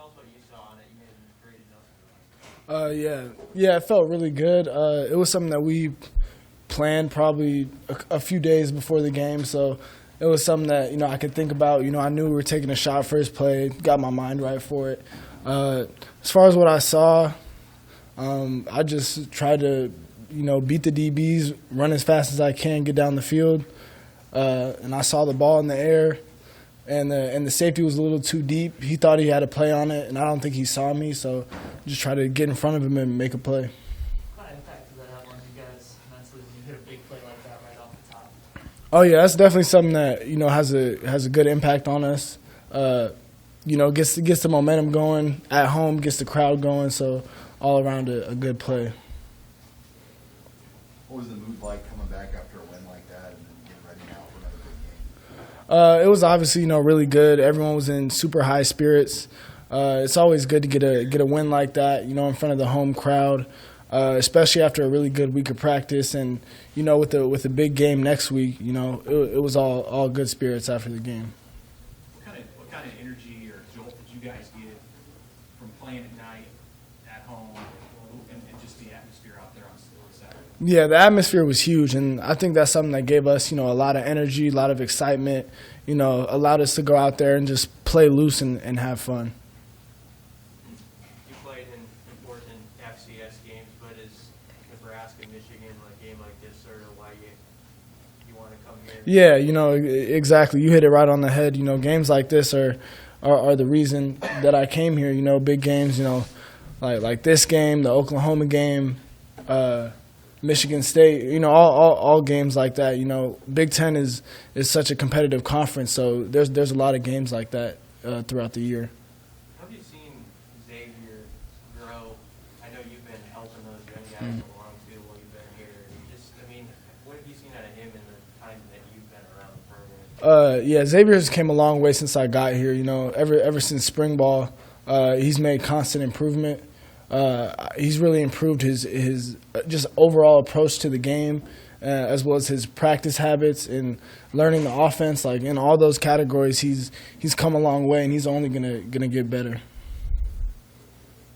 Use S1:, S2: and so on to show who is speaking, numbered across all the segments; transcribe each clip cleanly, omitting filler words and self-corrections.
S1: us what you saw on it. You made a great announcement.
S2: Yeah, it felt really good. It was something that we planned probably a few days before the game, so it was something that I could think about. I knew we were taking a shot first play, got my mind right for it. As far as what I saw, I just tried to beat the DBs, run as fast as I can, get down the field, and I saw the ball in the air. And the safety was a little too deep. He thought he had a play on it, and I don't think he saw me. So just try to get in front of him and make a play.
S1: What impact does that have on you guys mentally when you hit a big play like that right off the top?
S2: Oh yeah, that's definitely something that has a good impact on us. Gets the momentum going at home, gets the crowd going. So all around a good play.
S3: What was the mood like coming back after a win like that and then getting ready now for another big game?
S2: It was obviously really good. Everyone was in super high spirits. It's always good to get a win like that, in front of the home crowd, especially after a really good week of practice. And with the big game next week, it was all good spirits after the game.
S4: What kind of energy or jolt did you guys get from playing at night at home and just the atmosphere out there on Saturday?
S2: Yeah, the atmosphere was huge, and I think that's something that gave us, a lot of energy, a lot of excitement, allowed us to go out there and just play loose and have fun.
S1: You played in important FCS games, but is Nebraska, Michigan, a game like this sort of why you want to come here?
S2: Yeah, exactly. You hit it right on the head. Games like this are the reason that I came here. Big games, like this game, the Oklahoma game, Michigan State, all games like that. Big Ten is such a competitive conference, so there's a lot of games like that throughout the year.
S1: How have you seen Xavier grow? I know you've been helping those young guys along too while you've been here. What have you seen out of him in the time that you've been around the program?
S2: Xavier's came a long way since I got here. Ever since spring ball, he's made constant improvement. He's really improved his just overall approach to the game, as well as his practice habits and learning the offense. Like in all those categories, he's come a long way, and he's only gonna get better.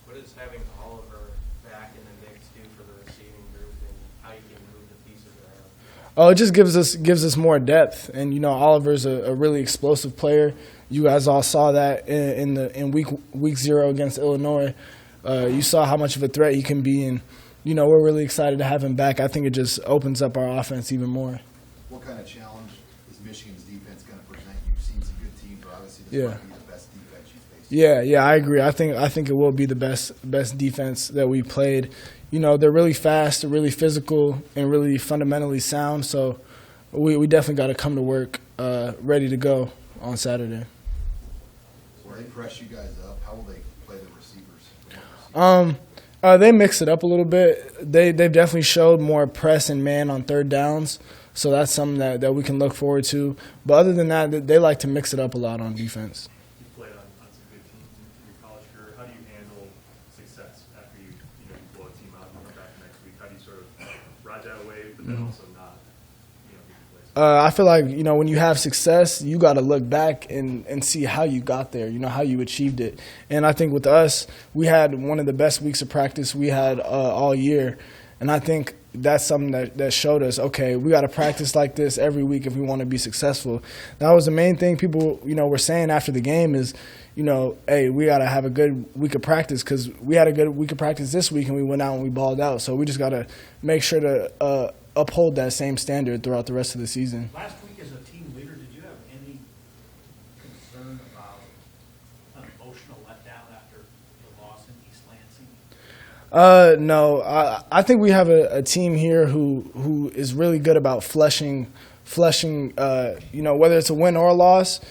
S1: What is having Oliver back in the mix do for the receiving group, and how you can move the pieces around?
S2: Oh, it just gives us more depth, and Oliver's a really explosive player. You guys all saw that in week 0 against Illinois. You saw how much of a threat he can be, and we're really excited to have him back. I think it just opens up our offense even more.
S3: What kind of challenge is Michigan's defense going to present? You've seen some good teams, but obviously this might be the best defense you've faced.
S2: Yeah, I agree. I think it will be the best defense that we played. They're really fast, they're really physical, and really fundamentally sound. So we definitely got to come to work ready to go on Saturday.
S3: So they press you guys up. How will they play the receivers?
S2: They mix it up a little bit. They've definitely showed more press and man on third downs, so that's something that we can look forward to. But other than that, they like to mix it up a lot on defense.
S4: You played on some good teams in your college career. How do you handle success after you blow a team out and come back next week? How do you sort of ride that wave, but then also not get replaced?
S2: I feel like when you have success, you got to look back and see how you got there. How you achieved it. And I think with us, we had one of the best weeks of practice we had all year, and I think that's something that showed us, okay, we got to practice like this every week if we want to be successful. That was the main thing people were saying after the game is, hey, we got to have a good week of practice because we had a good week of practice this week and we went out and we balled out. So we just got to make sure to uphold that same standard throughout the rest of the season.
S5: Last week as a team leader, did you have any concern about an emotional letdown after the loss in East Lansing?
S2: No. I think we have a team here who is really good about fleshing, whether it's a win or a loss,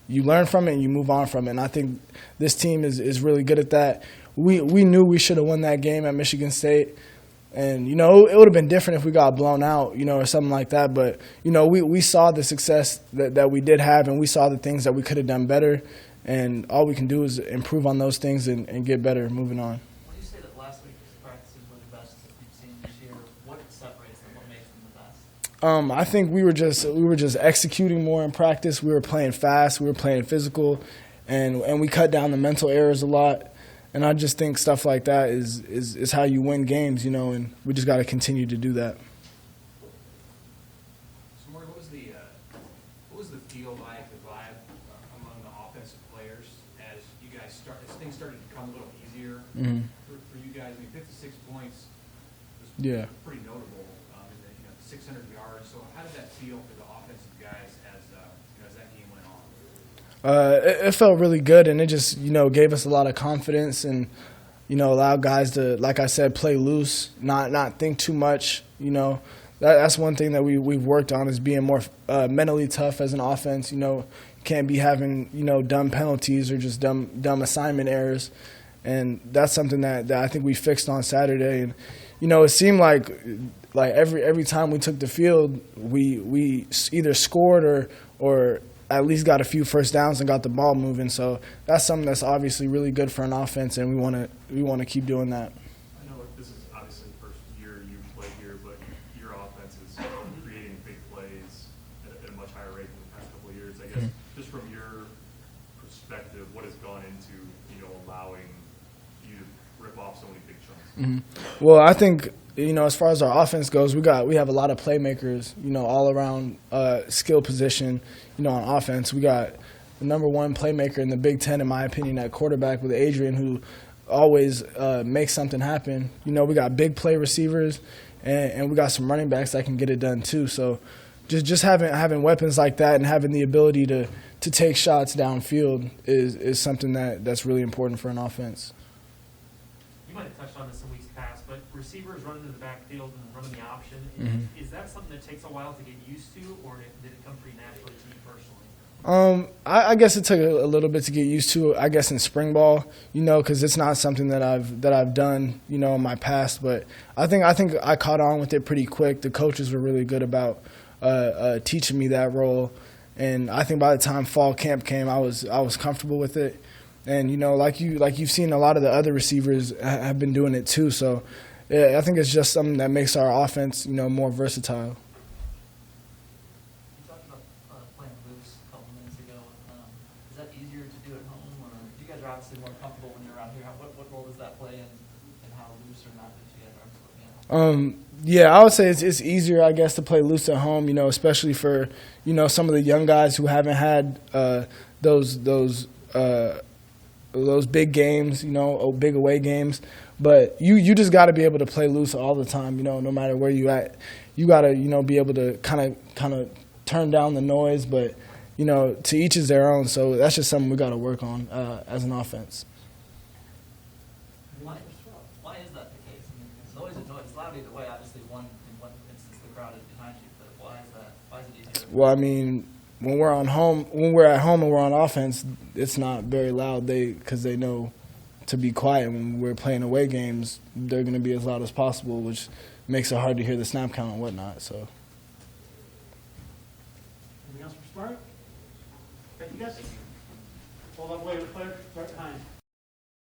S2: you learn from it and you move on from it. And I think this team is really good at that. We knew we should have won that game at Michigan State. And, it would have been different if we got blown out, or something like that. But, we saw the success that we did have, and we saw the things that we could have done better. And all we can do is improve on those things and get better moving on.
S1: When you say that last week's practices were the best that you've seen this year, what separates them? What makes them the best?
S2: I think we were just executing more in practice. We were playing fast. We were playing physical. and we cut down the mental errors a lot. And I just think stuff like that is how you win games, you know, and we just got to continue to do that.
S5: Samori, what was the feel like, the vibe among the offensive players as you guys as things started to become a little easier for you guys? I mean, 56 points was pretty notable, and then, 600 yards. So how did that feel for the offensive guys as that game went on?
S2: It felt really good, and it just, gave us a lot of confidence and, allowed guys to, like I said, play loose, not think too much. That's one thing that we've worked on is being more mentally tough as an offense. You can't be having, dumb penalties or just dumb assignment errors. And that's something that I think we fixed on Saturday. And, it seemed like every time we took the field, we either scored or at least got a few first downs and got the ball moving. So that's something that's obviously really good for an offense, and we want to keep doing that.
S4: I know this is obviously the first year you've played here, but your offense is creating big plays at a much higher rate than the past couple of years. I guess just from your perspective, what has gone into allowing you to rip off so many big chunks?
S2: Well, I think as far as our offense goes, we have a lot of playmakers, all around skill position, on offense. We got the number one playmaker in the Big Ten, in my opinion, at quarterback with Adrian, who always makes something happen. We got big play receivers, and we got some running backs that can get it done too. So just having weapons like that and having the ability to take shots downfield is something that's really important for an offense.
S6: You might have touched on this in weeks past, but receivers running to the backfield and running the option, is that something that takes a while to get used to, or did it come pretty naturally to you personally?
S2: I guess it took a little bit to get used to, I guess, in spring ball, because it's not something that I've done, in my past. But I think I caught on with it pretty quick. The coaches were really good about teaching me that role, and I think by the time fall camp came, I was comfortable with it. And like you've seen, a lot of the other receivers have been doing it too. So I think it's just something that makes our offense, more versatile.
S6: You talked about playing loose a couple minutes ago. Is that easier to do at home, or you guys are obviously more comfortable when you're around here? What role does that play in how loose or not loose you guys are looking at?
S2: Yeah, I would say it's easier, I guess, to play loose at home. Especially for some of the young guys who haven't had those big games, big away games. But you just got to be able to play loose all the time, no matter where you at. You got to, be able to kind of turn down the noise. But, to each is their own. So that's just something we got to work on as an offense.
S6: Why is that the case? I mean, noise is noise. It's loud either way. Obviously, in one instance, the crowd is behind you. But why is that? Why is it easier?
S2: Well, I mean, when we're at home and we're on offense, it's not very loud. Because they know to be quiet. When we're playing away games, they're going to be as loud as possible, which makes it hard to hear the snap count and whatnot. So.
S7: Anything else for Smart? Thank you guys. Hold up, wait, player, start time.